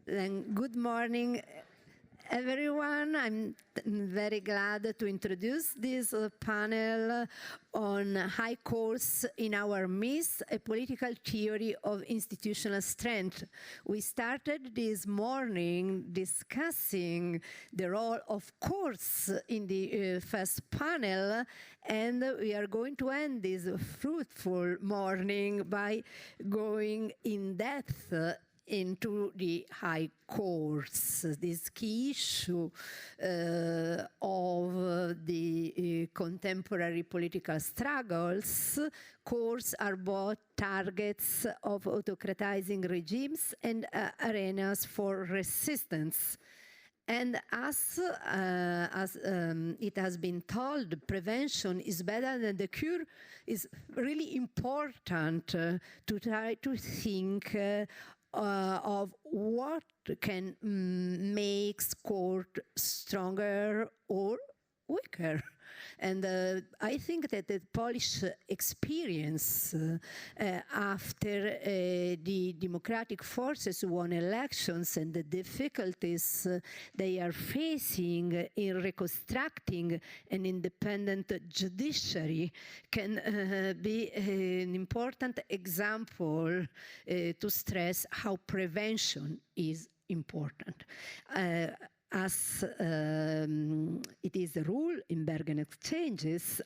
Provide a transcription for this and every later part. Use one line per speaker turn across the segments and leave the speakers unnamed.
Then good morning, everyone. I'm very glad to introduce this panel on high course in our midst, a political theory of institutional strength. We started this morning discussing the role of courts in the first panel, and we are going to end this fruitful morning by going in depth into the high courts, this key issue of the contemporary political struggles. Courts are both targets of autocratizing regimes and arenas for resistance. And as it has been told, prevention is better than the cure. Is really important to try to think of what can make court stronger or weaker. And I think that the Polish experience after the democratic forces won elections and the difficulties they are facing in reconstructing an independent judiciary can be an important example to stress how prevention is important. As it is the rule in BergenI exchanges,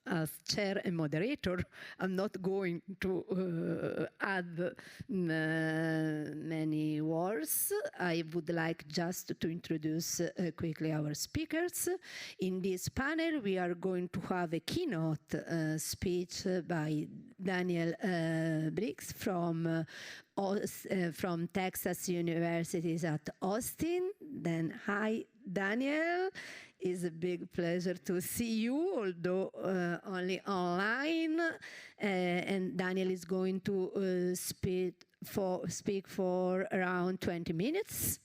as chair and moderator, I'm not going to add many words. I would like just to introduce quickly our speakers. In this panel, we are going to have a keynote speech by Daniel Brinks from Texas University at Austin. Then, hi, Daniel. It's a big pleasure to see you, although only online. And Daniel is going to speak for around 20 minutes,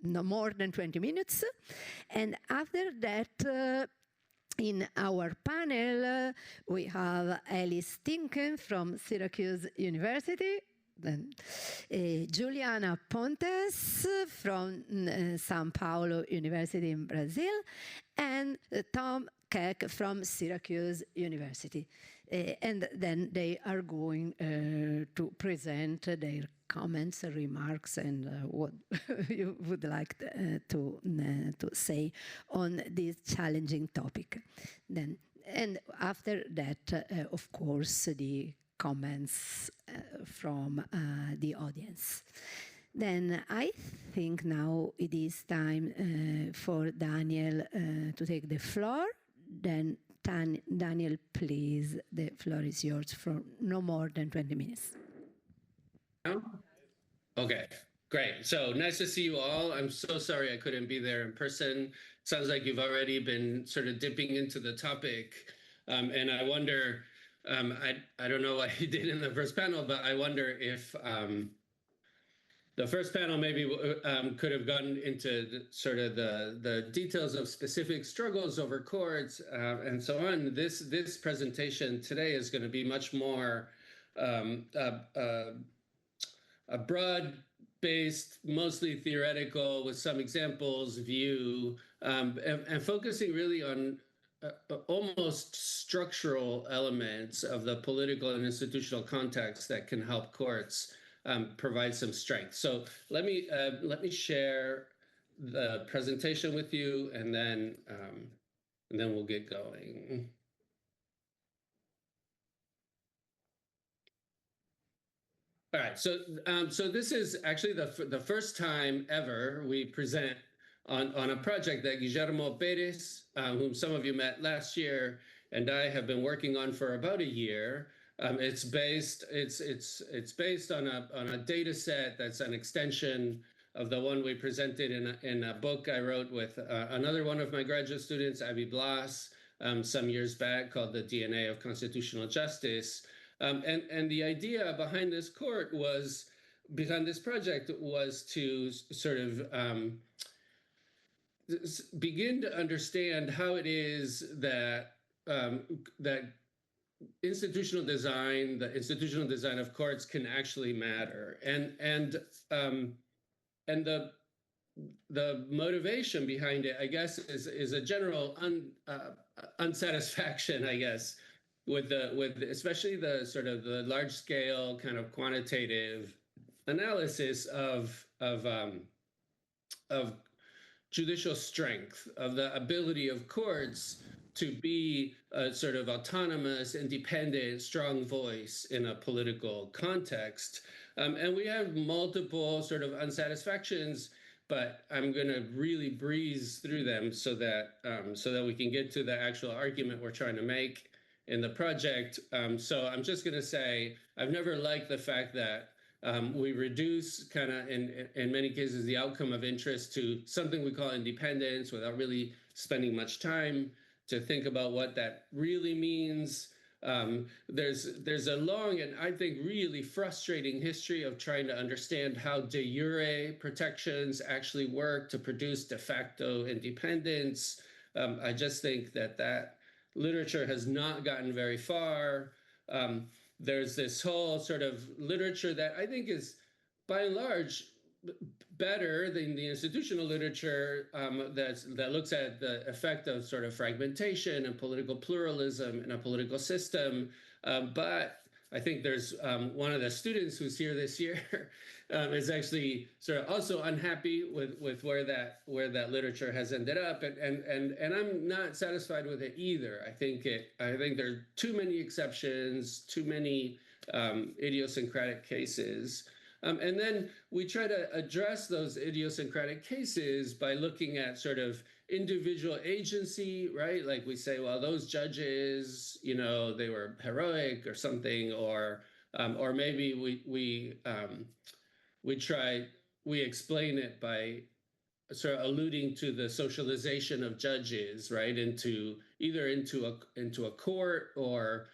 no more than 20 minutes. And after that, in our panel, we have Alice Timken from Syracuse University. Then Juliana Pontes from São Paulo University in Brazil, and Tom Keck from Syracuse University. And then they are going to present their comments, remarks, and what you would like to say on this challenging topic. Then, and after that, of course, the comments from the audience. Then I think now it is time for Daniel to take the floor. Then Daniel, please, the floor is yours for no more than 20 minutes.
Okay, great. So nice to see you all. I'm so sorry I couldn't be there in person. Sounds like you've already been sort of dipping into the topic. And I wonder, I don't know what you did in the first panel, but I wonder if the first panel maybe could have gotten into sort of the details of specific struggles over courts and so on. This presentation today is going to be much more a broad-based, mostly theoretical, with some examples view, and focusing really on almost structural elements of the political and institutional context that can help courts provide some strength. So let me share the presentation with you, and then we'll get going. All right. So this is actually the first time ever we present on a project that Guillermo Pérez, whom some of you met last year, and I have been working on for about a year. It's based on a data set that's an extension of the one we presented in a book I wrote with another one of my graduate students, Abby Blas, some years back, called The DNA of Constitutional Justice. And the idea behind this project was to sort of begin to understand how it is that that the institutional design of courts can actually matter. And and the motivation behind it, I guess, is a general unsatisfaction, I guess, with especially the sort of the large scale kind of quantitative analysis of judicial strength, of the ability of courts to be a sort of autonomous, independent, strong voice in a political context. And we have multiple sort of unsatisfactions, but I'm going to really breeze through them so that we can get to the actual argument we're trying to make in the project. So I'm just going to say I've never liked the fact that we reduce kind of in many cases the outcome of interest to something we call independence without really spending much time to think about what that really means. There's a long and I think really frustrating history of trying to understand how de jure protections actually work to produce de facto independence. I just think that literature has not gotten very far. There's this whole sort of literature that I think is, by and large, better than the institutional literature that looks at the effect of sort of fragmentation and political pluralism in a political system. But I think there's one of the students who's here this year is actually sort of also unhappy with where that literature has ended up, and I'm not satisfied with it either. I think there are too many exceptions, too many idiosyncratic cases. And then we try to address those idiosyncratic cases by looking at sort of individual agency, right? Like we say, well, those judges, you know, they were heroic or something, or maybe we explain it by sort of alluding to the socialization of judges, right, into a court or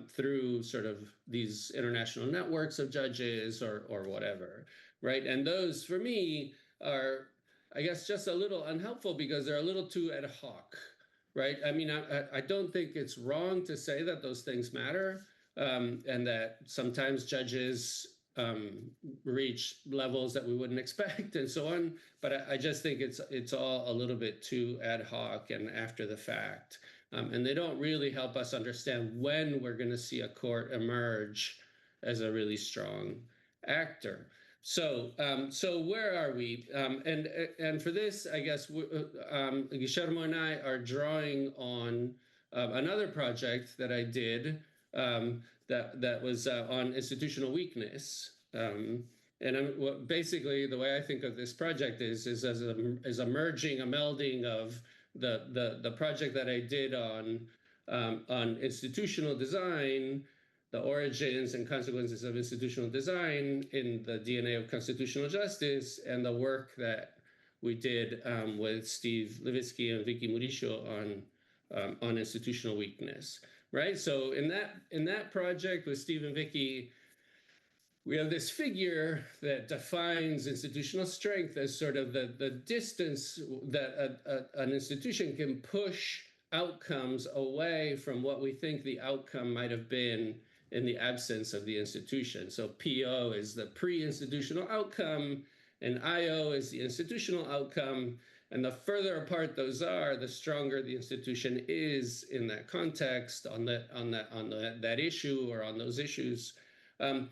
through sort of these international networks of judges or whatever, right? And those, for me, are, I guess, just a little unhelpful because they're a little too ad hoc, right? I mean, I don't think it's wrong to say that those things matter and that sometimes judges reach levels that we wouldn't expect and so on. But I just think it's all a little bit too ad hoc and after the fact. And they don't really help us understand when we're going to see a court emerge as a really strong actor. So where are we? And for this, I guess Guillermo and I are drawing on another project that I did that was on institutional weakness. And basically the way I think of this project is as a merging, a melding of the project that I did on institutional design, the origins and consequences of institutional design in the DNA of constitutional justice, and the work that we did with Steve Levitsky and Vicky Murillo on institutional weakness, right? So in that project with Steve and Vicky, we have this figure that defines institutional strength as sort of the distance that an institution can push outcomes away from what we think the outcome might have been in the absence of the institution. So PO is the pre-institutional outcome, and IO is the institutional outcome. And the further apart those are, the stronger the institution is in that context, on that issue or on those issues. And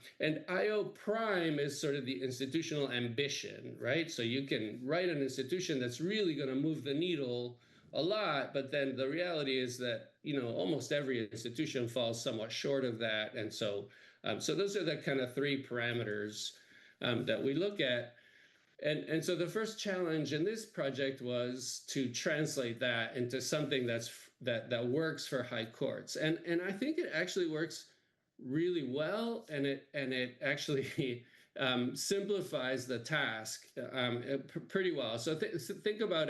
IO prime is sort of the institutional ambition, right? So you can write an institution that's really going to move the needle a lot, but then the reality is that, you know, almost every institution falls somewhat short of that. And so those are the kind of three parameters that we look at. And so the first challenge in this project was to translate that into something that works for high courts. And I think it actually works really well, and it actually simplifies the task pretty well. So think about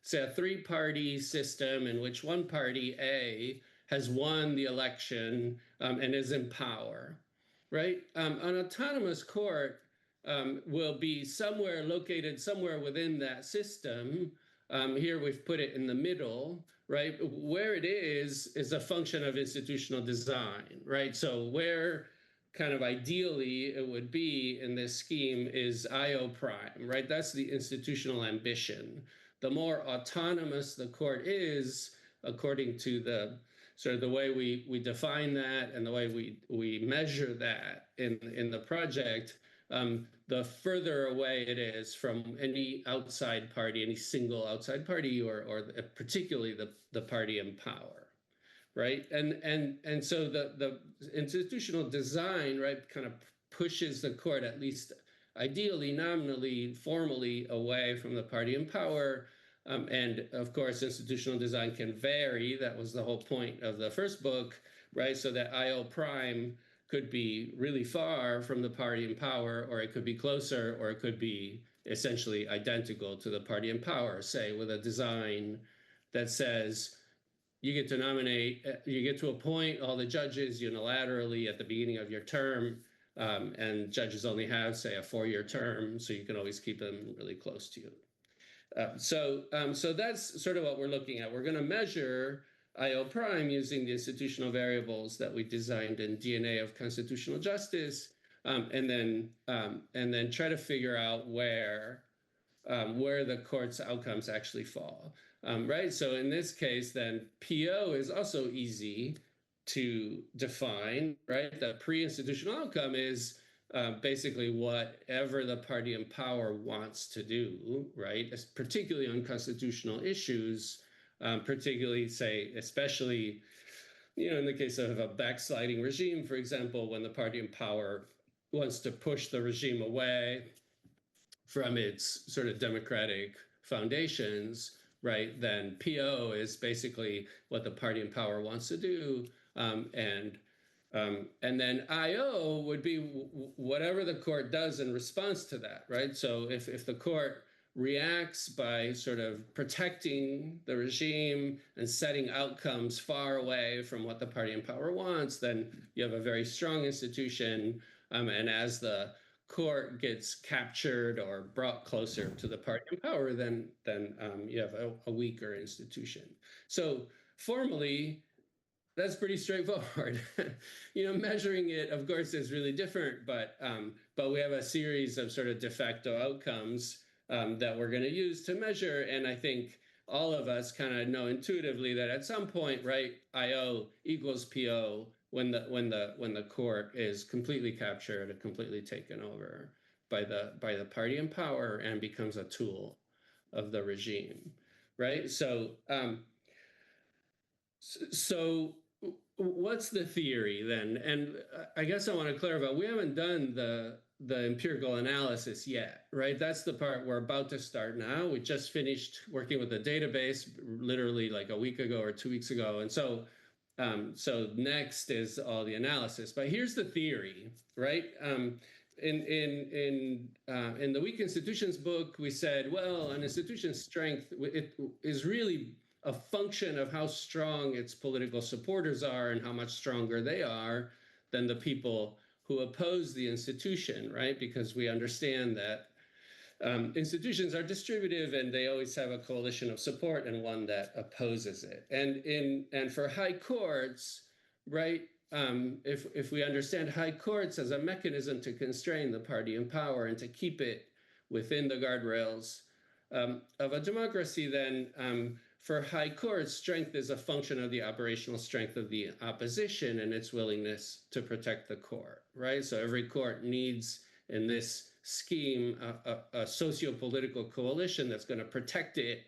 say a three-party system in which one party, A, has won the election and is in power, right? An autonomous court will be located somewhere within that system. Here we've put it in the middle, right? Where it is a function of institutional design, right? So where kind of ideally it would be in this scheme is IO prime, right? That's the institutional ambition. The more autonomous the court is, according to the sort of the way we define that and the way we measure that in the project, the further away it is from any outside party, any single outside party, or particularly the party in power, right? And so the institutional design, right, kind of pushes the court, at least ideally, nominally, formally, away from the party in power. And of course, institutional design can vary. That was the whole point of the first book, right? So that IO prime could be really far from the party in power, or it could be closer, or it could be essentially identical to the party in power, say, with a design that says you get to nominate, you get to appoint all the judges unilaterally at the beginning of your term, and judges only have, say, a 4-year term, so you can always keep them really close to you. So that's sort of what we're looking at. We're going to measure IO prime using the institutional variables that we designed in DNA of Constitutional Justice, and then try to figure out where the court's outcomes actually fall, right? So in this case, then PO is also easy to define, right? The pre-institutional outcome is basically whatever the party in power wants to do, right? Particularly on constitutional issues, particularly, say, especially, in the case of a backsliding regime, for example, when the party in power wants to push the regime away from its sort of democratic foundations, right? Then PO is basically what the party in power wants to do, and then IO would be whatever the court does in response to that, right? So if the court reacts by sort of protecting the regime and setting outcomes far away from what the party in power wants, then you have a very strong institution. And as the court gets captured or brought closer to the party in power, then you have a weaker institution. So formally, that's pretty straightforward. Measuring it, of course, is really different, but we have a series of sort of de facto outcomes that we're going to use to measure. And I think all of us kind of know intuitively that at some point, right, IO equals PO when the court is completely captured and completely taken over by the party in power and becomes a tool of the regime, right? So what's the theory then? And I guess I want to clarify, we haven't done the empirical analysis yet, right? That's the part we're about to start now. We just finished working with the database literally like a week ago or 2 weeks ago. And so next is all the analysis. But here's the theory, right? In the Weak Institutions book, we said, well, an institution's strength, it is really a function of how strong its political supporters are and how much stronger they are than the people who oppose the institution, right? Because we understand that institutions are distributive and they always have a coalition of support and one that opposes it. And for high courts, right, if we understand high courts as a mechanism to constrain the party in power and to keep it within the guardrails of a democracy, then for high courts, strength is a function of the operational strength of the opposition and its willingness to protect the court, right? So every court needs, in this scheme, a socio-political coalition that's going to protect it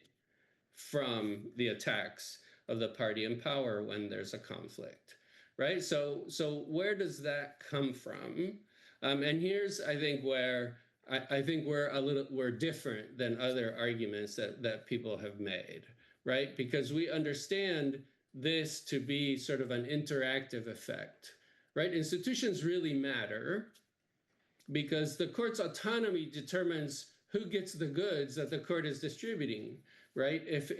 from the attacks of the party in power when there's a conflict, right? So where does that come from? And here's, I think, where I think we're different than other arguments that people have made, right? Because we understand this to be sort of an interactive effect, right? Institutions really matter because the court's autonomy determines who gets the goods that the court is distributing, right? If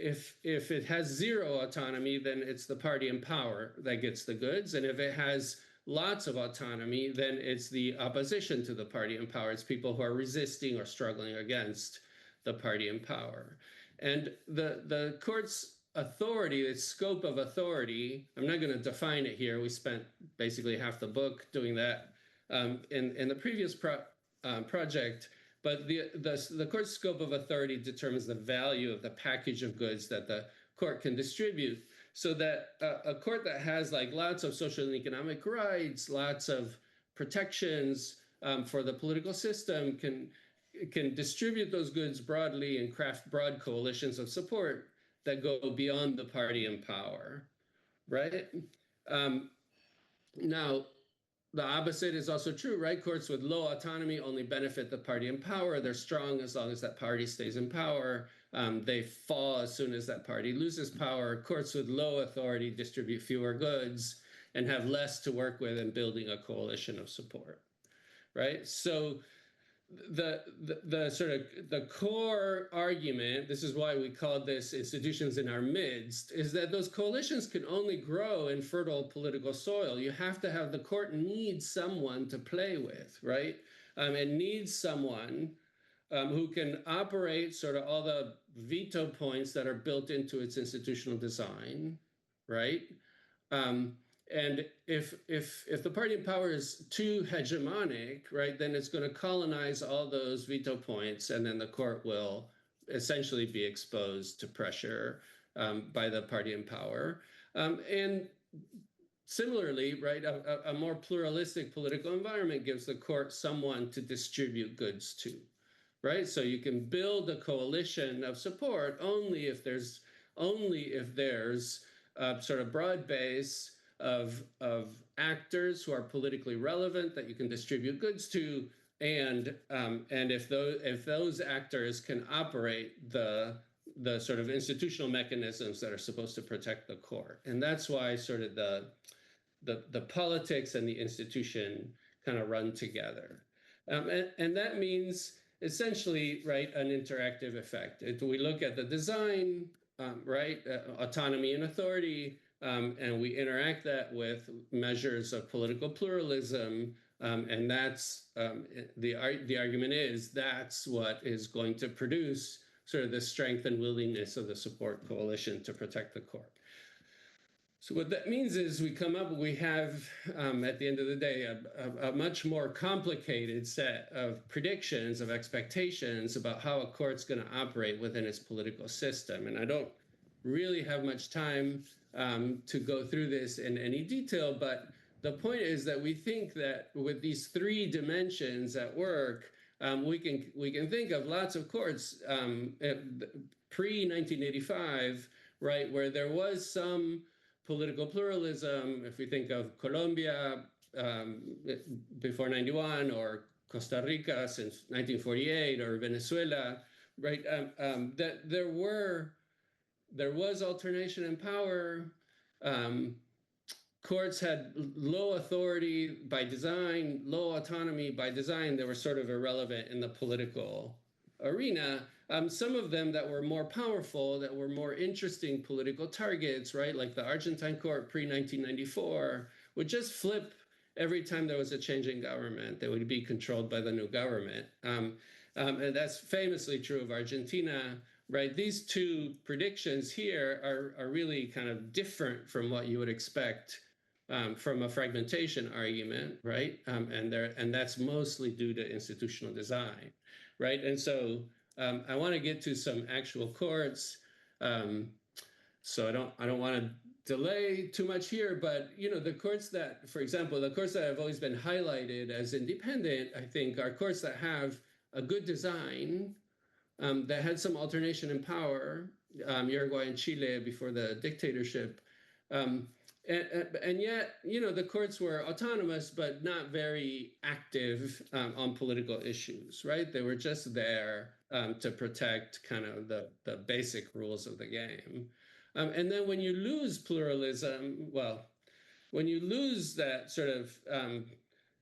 it has zero autonomy, then it's the party in power that gets the goods. And if it has lots of autonomy, then it's the opposition to the party in power. It's people who are resisting or struggling against the party in power. And the court's authority, its scope of authority, I'm not going to define it here. We spent basically half the book doing that in the previous project. But the court's scope of authority determines the value of the package of goods that the court can distribute. So that a court that has like lots of social and economic rights, lots of protections for the political system can distribute those goods broadly and craft broad coalitions of support that go beyond the party in power, right? Now, the opposite is also true, right? Courts with low autonomy only benefit the party in power. They're strong as long as that party stays in power. They fall as soon as that party loses power. Courts with low authority distribute fewer goods and have less to work with in building a coalition of support, right? So the sort of the core argument, this is why we called this institutions in our midst, is that those coalitions can only grow in fertile political soil. You have to have, the court needs someone to play with, right? It needs someone who can operate sort of all the veto points that are built into its institutional design, right? And if the party in power is too hegemonic, right, then it's going to colonize all those veto points, and then the court will essentially be exposed to pressure by the party in power. And similarly, right, a more pluralistic political environment gives the court someone to distribute goods to, right? So you can build a coalition of support only if there's a sort of broad base of actors who are politically relevant that you can distribute goods to, and if those actors can operate the sort of institutional mechanisms that are supposed to protect the court. And that's why sort of the politics and the institution kind of run together. And that means essentially, right, an interactive effect. If we look at the design, right, autonomy and authority, and we interact that with measures of political pluralism, and that's the argument is that's what is going to produce sort of the strength and willingness of the support coalition to protect the court. So what that means is we have, at the end of the day, a much more complicated set of predictions, of expectations about how a court's going to operate within its political system. And I don't really have much time to go through this in any detail, but the point is that we think that with these three dimensions at work, we can think of lots of courts pre-1985, right, where there was some political pluralism. If we think of Colombia before 91, or Costa Rica since 1948, or Venezuela, right, that there was alternation in power. Courts had low authority by design, low autonomy by design. They were sort of irrelevant in the political arena. Some of them that were more powerful, that were more interesting political targets, right? Like the Argentine court pre-1994 would just flip every time there was a change in government. They would be controlled by the new government. And that's famously true of Argentina, right? These two predictions here are really kind of different from what you would expect from a fragmentation argument, right? And that's mostly due to institutional design, right? And so I want to get to some actual courts. So I don't want to delay too much here, but the courts that, for example, the courts that have always been highlighted as independent, I think, are courts that have a good design, that had some alternation in power, Uruguay and Chile before the dictatorship. And yet, the courts were autonomous, but not very active on political issues, right? They were just there to protect kind of the basic rules of the game. And then when you lose pluralism, well, when you lose that sort of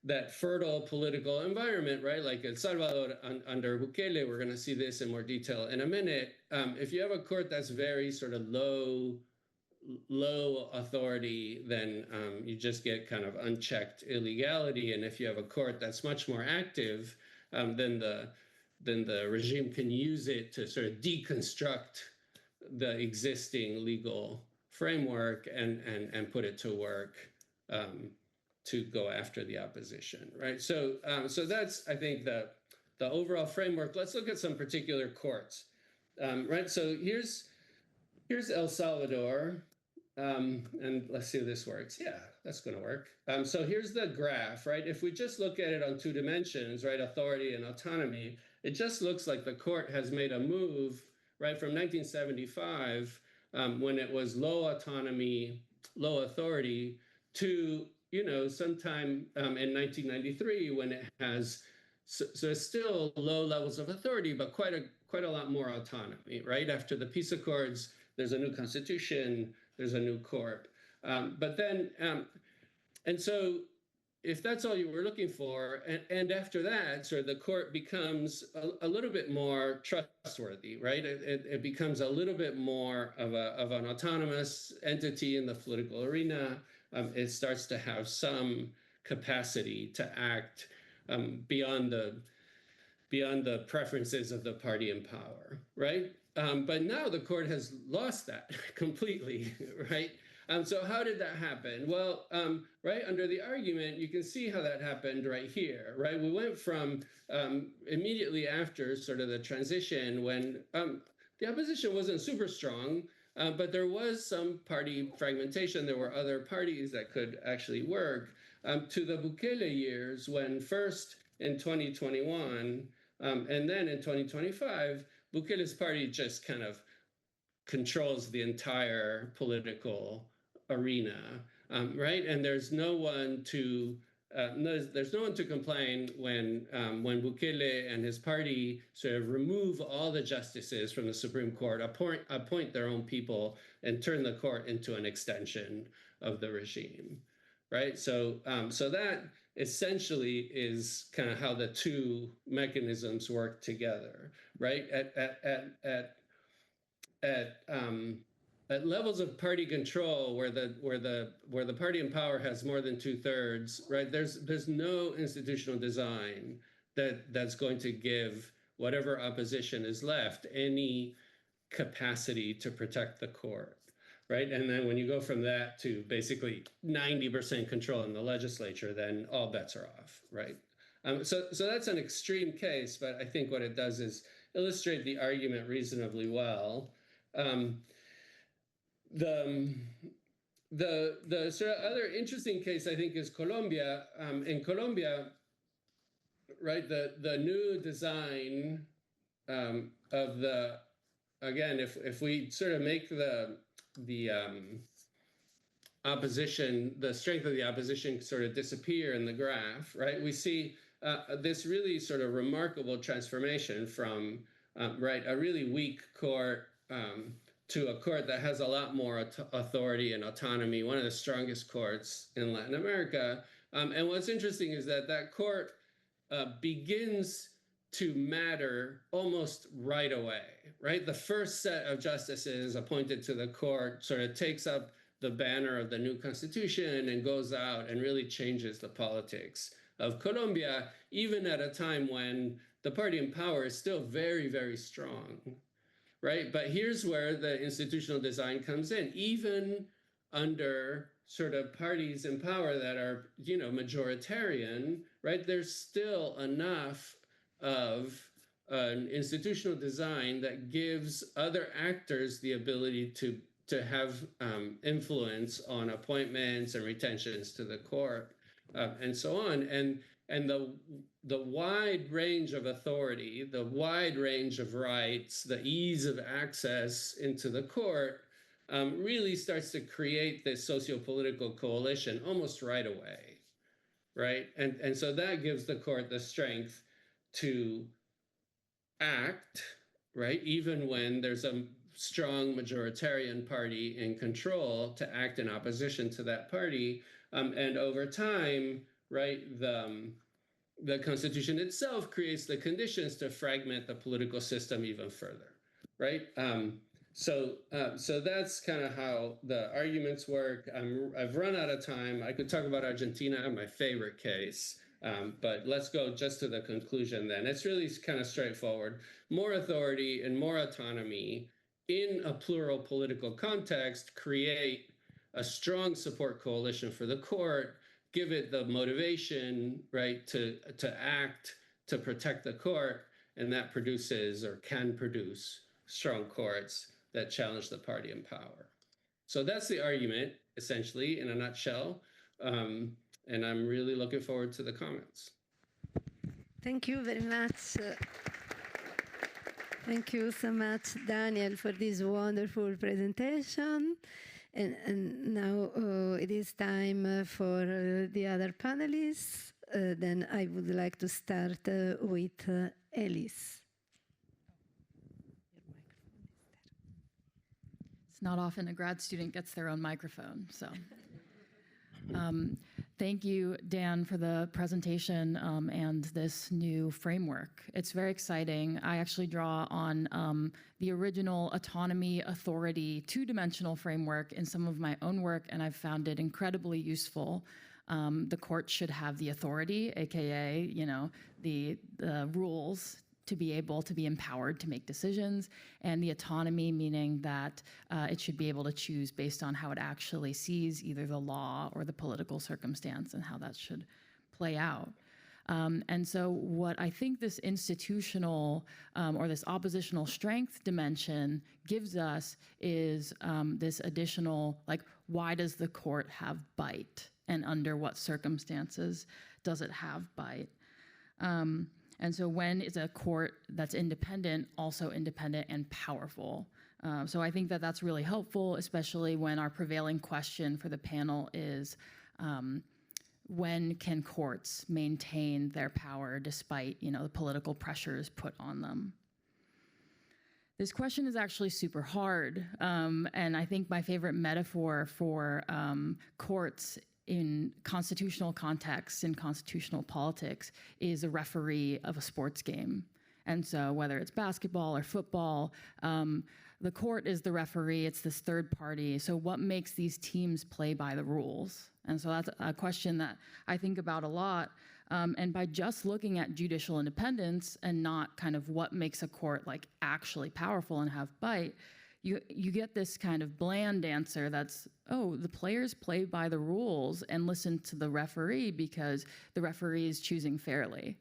that fertile political environment, right? Like El Salvador under Bukele, we're going to see this in more detail in a minute. If you have a court that's very sort of low authority, then you just get kind of unchecked illegality. And if you have a court that's much more active, then the regime can use it to sort of deconstruct the existing legal framework and put it to work to go after the opposition, right? So that's, I think, the overall framework. Let's look at some particular courts, right? So here's El Salvador, and let's see if this works. Yeah, that's going to work. So here's the graph, right? If we just look at it on 2 dimensions, right, authority and autonomy, it just looks like the court has made a move, right, from 1975, when it was low autonomy, low authority, to, you know, sometime in 1993 when it has, so it's still low levels of authority, but quite a lot more autonomy, right? After the peace accords, there's a new constitution, there's a new court. But then, and so if that's all you were looking for, and after that, sort of the court becomes a little bit more trustworthy, right? It becomes a little bit more of an autonomous entity in the political arena. It starts to have some capacity to act beyond the preferences of the party in power, right? But now the court has lost that completely, right? So how did that happen? Well, right, under the argument, you can see how that happened right here, right? We went from immediately after sort of the transition when the opposition wasn't super strong, but there was some party fragmentation. There were other parties that could actually work, to the Bukele years when first in 2021 and then in 2025, Bukele's party just kind of controls the entire political arena, right? And there's no one to there's no one to complain when Bukele and his party sort of remove all the justices from the Supreme Court, appoint their own people, and turn the court into an extension of the regime, right? So so that essentially is kind of how the two mechanisms work together, right? At levels of party control where the party in power has more than 2/3, right? There's no institutional design that's going to give whatever opposition is left any capacity to protect the court, right? And then when you go from that to basically 90% control in the legislature, then all bets are off, right? So that's an extreme case, but I think what it does is illustrate the argument reasonably well. The sort of other interesting case, I think, is Colombia. In Colombia, right, the new design of the, again, if we sort of make the opposition, the strength of the opposition sort of disappear in the graph, right, we see this really sort of remarkable transformation from, right, a really weak court to a court that has a lot more authority and autonomy, one of the strongest courts in Latin America. And what's interesting is that court begins to matter almost right away, right? The first set of justices appointed to the court sort of takes up the banner of the new constitution and goes out and really changes the politics of Colombia, even at a time when the party in power is still very, very strong, right? But here's where the institutional design comes in. Even under sort of parties in power that are, you know, majoritarian, right? There's still enough of an institutional design that gives other actors the ability to have influence on appointments and retentions to the court, and so on. And the wide range of authority, the wide range of rights, the ease of access into the court really starts to create this socio-political coalition almost right away, right? And so that gives the court the strength to act, right, even when there's a strong majoritarian party in control, to act in opposition to that party. And over time, right, the Constitution itself creates the conditions to fragment the political system even further, right? So that's kind of how the arguments work. I've run out of time. I could talk about Argentina, my favorite case, but let's go just to the conclusion then. It's really kind of straightforward. More authority and more autonomy in a plural political context create a strong support coalition for the court give it the motivation, right, to act, to protect the court, and that produces or can produce strong courts that challenge the party in power. So that's the argument, essentially, in a nutshell. And I'm really looking forward to the comments.
Thank you very much. Thank you so much, Daniel, for this wonderful presentation. And now it is time for the other panelists. Then I would like to start with Elise.
It's not often a grad student gets their own microphone, so. Thank you, Dan, for the presentation and this new framework. It's very exciting. I actually draw on the original autonomy, authority, two-dimensional framework in some of my own work, and I've found it incredibly useful. The court should have the authority, aka, the rules, to be able to be empowered to make decisions, and the autonomy, meaning that it should be able to choose based on how it actually sees either the law or the political circumstance and how that should play out. And so what I think this institutional or this oppositional strength dimension gives us is this additional, why does the court have bite? And under what circumstances does it have bite? And so when is a court that's independent also independent and powerful? So I think that that's really helpful, especially when our prevailing question for the panel is, when can courts maintain their power despite, the political pressures put on them? This question is actually super hard. And I think my favorite metaphor for courts in constitutional contexts, in constitutional politics, is a referee of a sports game. And so whether it's basketball or football, the court is the referee, it's this third party. So what makes these teams play by the rules? And so that's a question that I think about a lot. And by just looking at judicial independence and not kind of what makes a court actually powerful and have bite, you get this kind of bland answer that's, oh, the players play by the rules and listen to the referee because the referee is choosing fairly.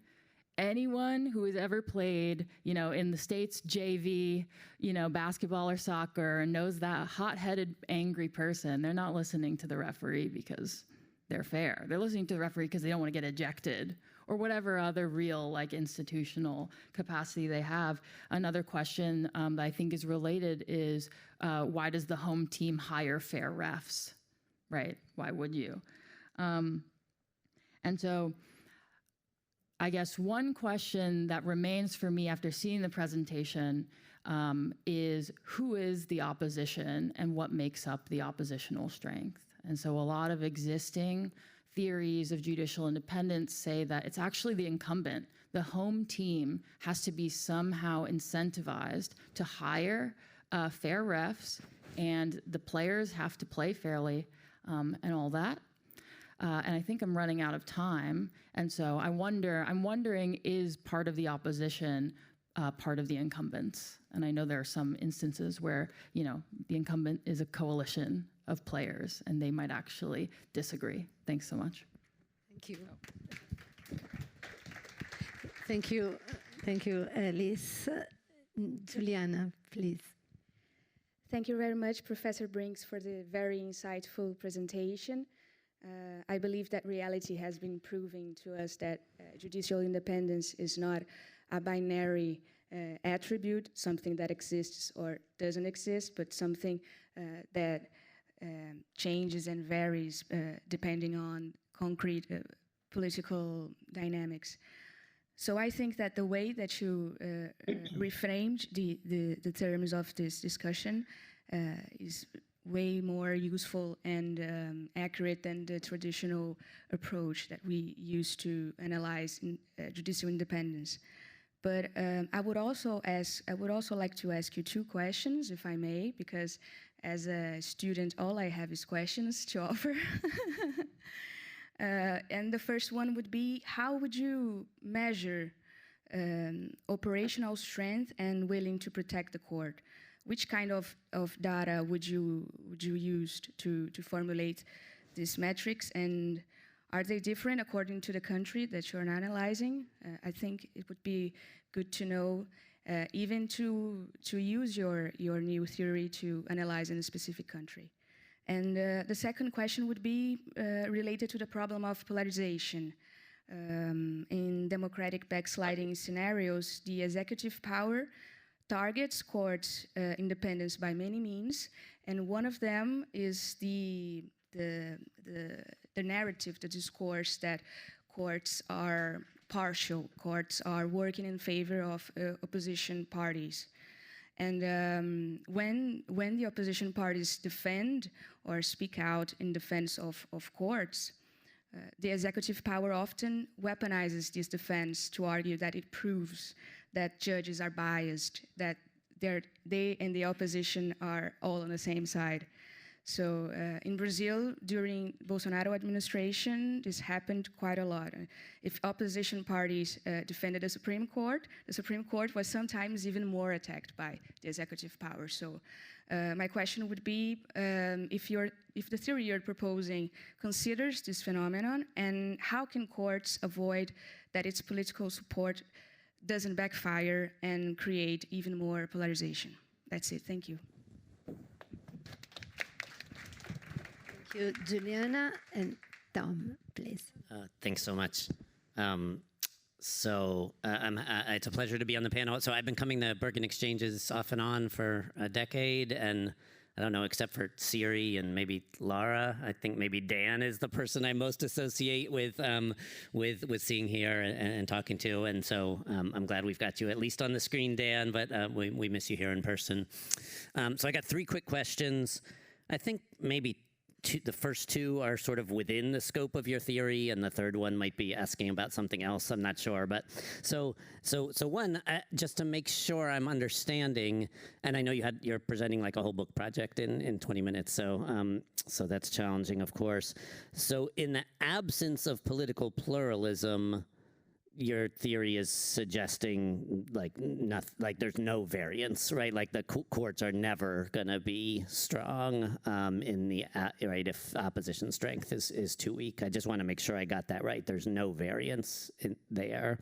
Anyone who has ever played, in the States JV, basketball or soccer and knows that hot-headed, angry person, they're not listening to the referee because they're fair. They're listening to the referee because they don't want to get ejected or whatever other real institutional capacity they have. Another question that I think is related is why does the home team hire fair refs, right? Why would you? And so I guess one question that remains for me after seeing the presentation is who is the opposition and what makes up the oppositional strength? And so a lot of existing theories of judicial independence say that it's actually the incumbent. The home team has to be somehow incentivized to hire fair refs, and the players have to play fairly and all that. And I think I'm running out of time. And so I'm wondering, is part of the opposition part of the incumbents? And I know there are some instances where, the incumbent is a coalition of players and they might actually disagree. Thanks so much.
Thank you. Thank you. Thank you, Alice. Juliana, please.
Thank you very much, Professor Brinks, for the very insightful presentation. I believe that reality has been proving to us that judicial independence is not a binary attribute, something that exists or doesn't exist, but something that changes and varies depending on concrete political dynamics. So I think that the way that you reframed the terms of this discussion is way more useful and accurate than the traditional approach that we use to analyze judicial independence. But I would also like to ask you two questions, if I may, because as a student, all I have is questions to offer. And the first one would be, how would you measure operational strength and willing to protect the court? Which kind of data would you use to formulate these metrics? And Are they different according to the country that you're analyzing? I think it would be good to know, even to use your new theory to analyze in a specific country. And the second question would be related to the problem of polarization. In democratic backsliding scenarios, the executive power targets courts' independence by many means, and one of them is the narrative, the discourse that courts are partial, courts are working in favor of opposition parties. And when the opposition parties defend or speak out in defense of courts, the executive power often weaponizes this defense to argue that it proves that judges are biased, that they and the opposition are all on the same side. So in Brazil, during Bolsonaro administration, this happened quite a lot. If opposition parties defended the Supreme Court was sometimes even more attacked by the executive power. So my question would be, if the theory you're proposing considers this phenomenon, and how can courts avoid that its political support doesn't backfire and create even more polarization? That's it. Thank you.
Thank you, Juliana. And Tom, please.
Thanks so much. It's a pleasure to be on the panel. So I've been coming to Bergen Exchanges off and on for a decade, and I don't know, except for Siri and maybe Lara, I think maybe Dan is the person I most associate with seeing here and talking to. And so I'm glad we've got you at least on the screen, Dan, but we miss you here in person. So I got 3 quick questions. I think maybe the first 2 are sort of within the scope of your theory, and the third one might be asking about something else. I'm not sure, but so one, just to make sure I'm understanding, and I know you're presenting like a whole book project in 20 minutes, so that's challenging, of course. So in the absence of political pluralism, your theory is suggesting like there's no variance, right? Like the courts are never going to be strong right if opposition strength is too weak. I just want to make sure I got that right. There's no variance in there.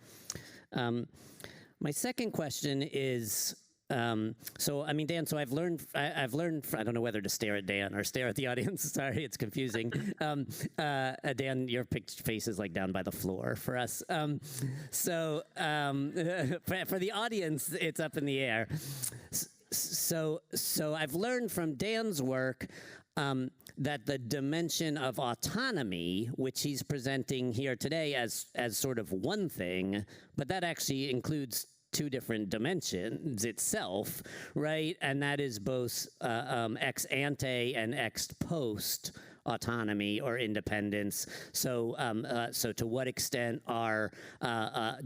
My second question is, so I mean, Dan, so I've learned, I don't know whether to stare at Dan or stare at the audience. Sorry, it's confusing. Dan, your face is like down by the floor for us. For the audience, it's up in the air. So I've learned from Dan's work that the dimension of autonomy, which he's presenting here today as sort of one thing, but that actually includes 2 different dimensions itself, right? And that is both ex ante and ex post autonomy or independence. So to what extent are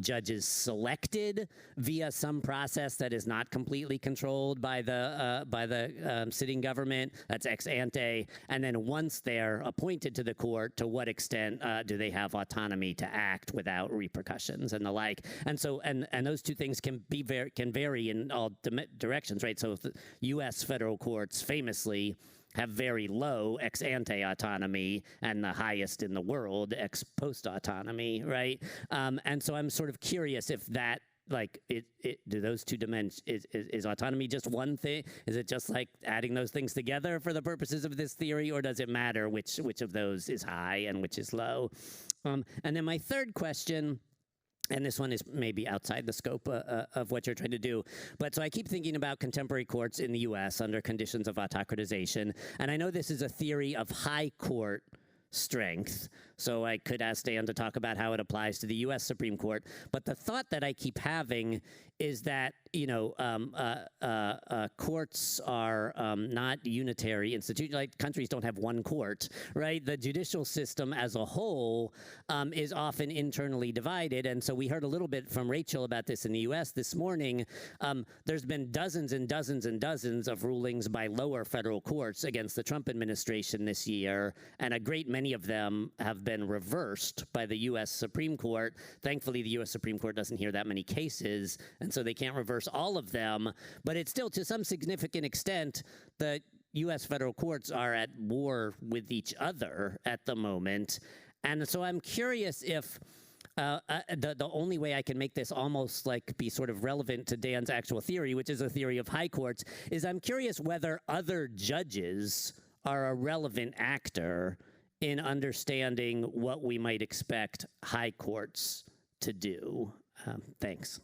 judges selected via some process that is not completely controlled by the sitting government? That's ex ante. And then once they're appointed to the court, to what extent do they have autonomy to act without repercussions and the like? And so and those 2 things can vary in all directions, right? So if the U.S. federal courts famously have very low ex ante autonomy and the highest in the world ex post autonomy, right? And so I'm sort of curious if that, like, do those 2 dimensions, is autonomy just one thing? Is it just like adding those things together for the purposes of this theory, or does it matter which of those is high and which is low? And then my third question, and this one is maybe outside the scope of what you're trying to do. But so I keep thinking about contemporary courts in the U.S. under conditions of autocratization. And I know this is a theory of high court strength. So I could ask Dan to talk about how it applies to the U.S. Supreme Court. But the thought that I keep having is that, courts are not unitary institutions. Like, countries don't have one court, right? The judicial system as a whole is often internally divided. And so we heard a little bit from Rachel about this in the U.S. this morning. There's been dozens and dozens and dozens of rulings by lower federal courts against the Trump administration this year, and a great many of them have been reversed by the U.S. Supreme Court. Thankfully, the U.S. Supreme Court doesn't hear that many cases, and so they can't reverse all of them. But it's still, to some significant extent, the U.S. federal courts are at war with each other at the moment. And so I'm curious if the only way I can make this almost like be sort of relevant to Dan's actual theory, which is a theory of high courts, is I'm curious whether other judges are a relevant actor in understanding what we might expect high courts to do. Thanks.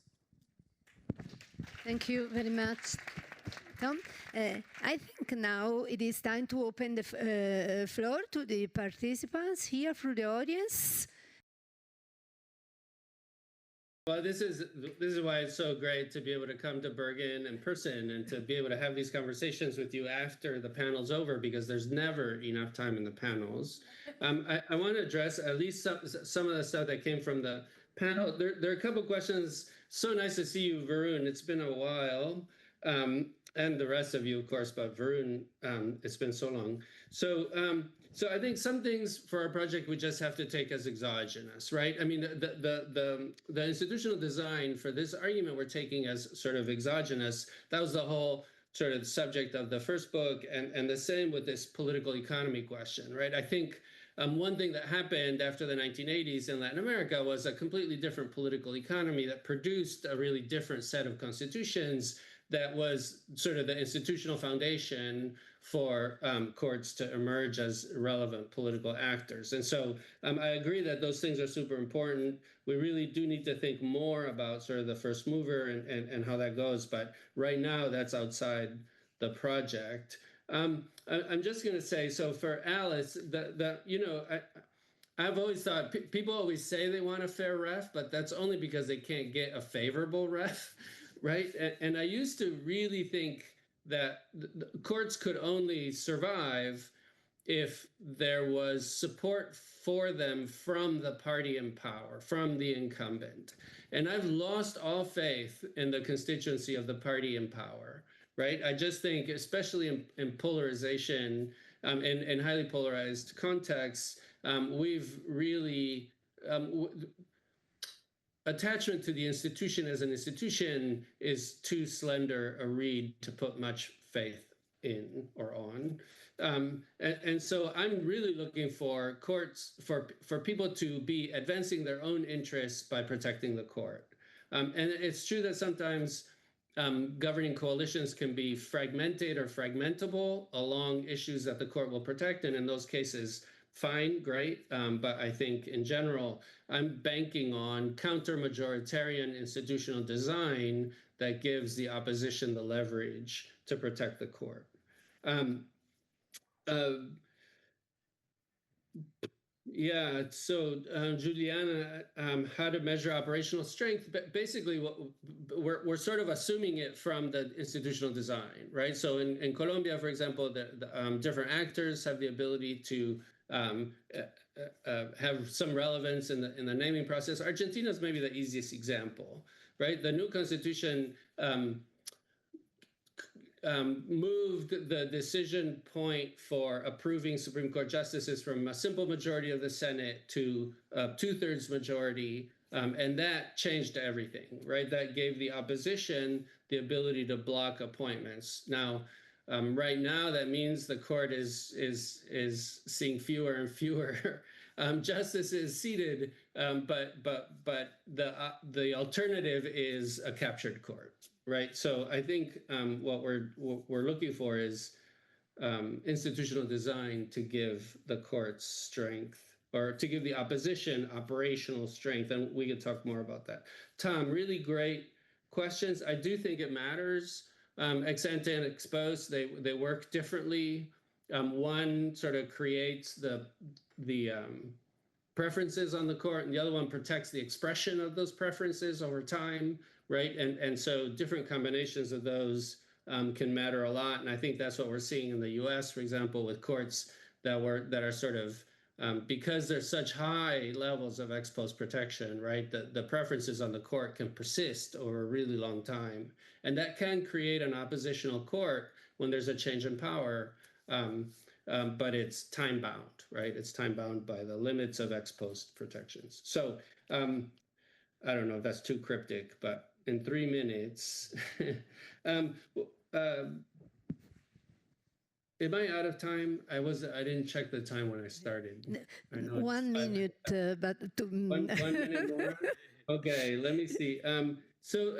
Thank you very much, Tom. I think now it is time to open the floor to the participants here through the audience.
Well, this is why it's so great to be able to come to Bergen in person and to be able to have these conversations with you after the panel's over, because there's never enough time in the panels. I want to address at least some of the stuff that came from the panel. There are a couple questions. So nice to see you, Varun. It's been a while. And the rest of you, of course, but Varun, it's been so long. So I think some things for our project we just have to take as exogenous, right? I mean, the institutional design for this argument we're taking as sort of exogenous. That was the whole sort of subject of the first book, and the same with this political economy question, right? I think one thing that happened after the 1980s in Latin America was a completely different political economy that produced a really different set of constitutions that was sort of the institutional foundation for courts to emerge as relevant political actors. And so I agree that those things are super important. We really do need to think more about sort of the first mover and how that goes. But right now, that's outside the project. I'm just going to say, so for Alice, I've always thought people always say they want a fair ref, but that's only because they can't get a favorable ref. Right. And I used to really think that the courts could only survive if there was support for them from the party in power, from the incumbent. And I've lost all faith in the constituency of the party in power. Right. I just think, especially in polarization, in highly polarized contexts, we've really attachment to the institution as an institution is too slender a reed to put much faith in or on. And so I'm really looking for courts, for people to be advancing their own interests by protecting the court. And it's true that sometimes governing coalitions can be fragmented or fragmentable along issues that the court will protect. And in those cases, fine, great. But I think in general, I'm banking on counter-majoritarian institutional design that gives the opposition the leverage to protect the court. Yeah, so Juliana, how to measure operational strength? But basically, we're sort of assuming it from the institutional design, right? So in Colombia, for example, the different actors have the ability to have some relevance in the naming process. Argentina is maybe the easiest example, right? The new constitution moved the decision point for approving Supreme Court justices from a simple majority of the Senate to a 2/3 majority, and that changed everything, right? That gave the opposition the ability to block appointments. Now, right now, that means the court is seeing fewer and fewer justices seated, but the alternative is a captured court. Right. So I think what we're looking for is institutional design to give the courts strength, or to give the opposition operational strength. And we could talk more about that. Tom, really great questions. I do think it matters. Ex ante and ex post, they work differently. One sort of creates the preferences on the court, and the other one protects the expression of those preferences over time. Right. And so different combinations of those can matter a lot. And I think that's what we're seeing in the US, for example, with courts that are sort of because there's such high levels of ex post protection, right? The preferences on the court can persist over a really long time. And that can create an oppositional court when there's a change in power. But it's time bound, right? It's time bound by the limits of ex post protections. So I don't know if that's too cryptic, but in 3 minutes, Am I out of time? I didn't check the time when I started. I know
1 minute, but
one minute more. Okay, let me see. So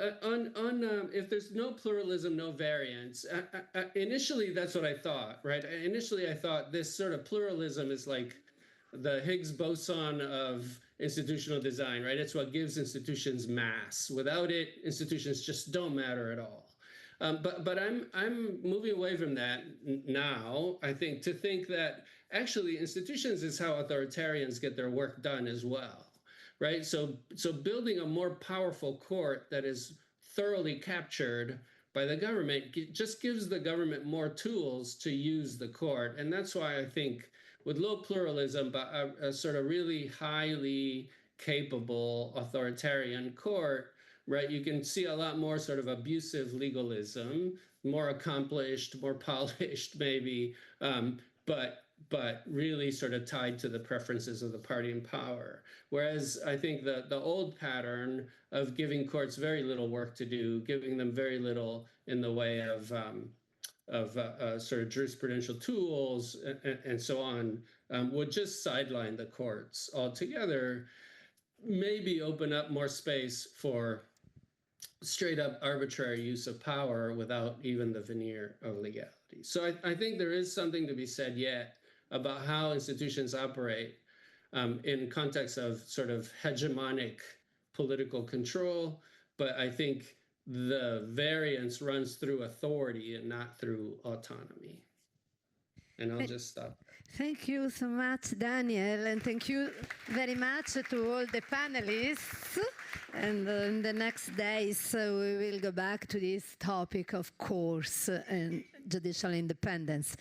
if there's no pluralism, no variance. Initially, that's what I thought, right? Initially, I thought this sort of pluralism is like the Higgs boson of institutional design, right? It's what gives institutions mass. Without it, institutions just don't matter at all. But I'm moving away from that now. I think to think that actually institutions is how authoritarians get their work done as well, right? So building a more powerful court that is thoroughly captured by the government just gives the government more tools to use the court, and that's why I think with low pluralism, but a sort of really highly capable authoritarian court, right? You can see a lot more sort of abusive legalism, more accomplished, more polished, maybe, but really sort of tied to the preferences of the party in power. Whereas I think the old pattern of giving courts very little work to do, giving them very little in the way of sort of jurisprudential tools and so on, would just sideline the courts altogether, maybe open up more space for straight up arbitrary use of power without even the veneer of legality. So I think there is something to be said yet about how institutions operate in context of sort of hegemonic political control, but I think the variance runs through authority and not through autonomy. And I'll just stop.
Thank you so much, Daniel, and thank you very much to all the panelists. And in the next days, we will go back to this topic of courts and judicial independence.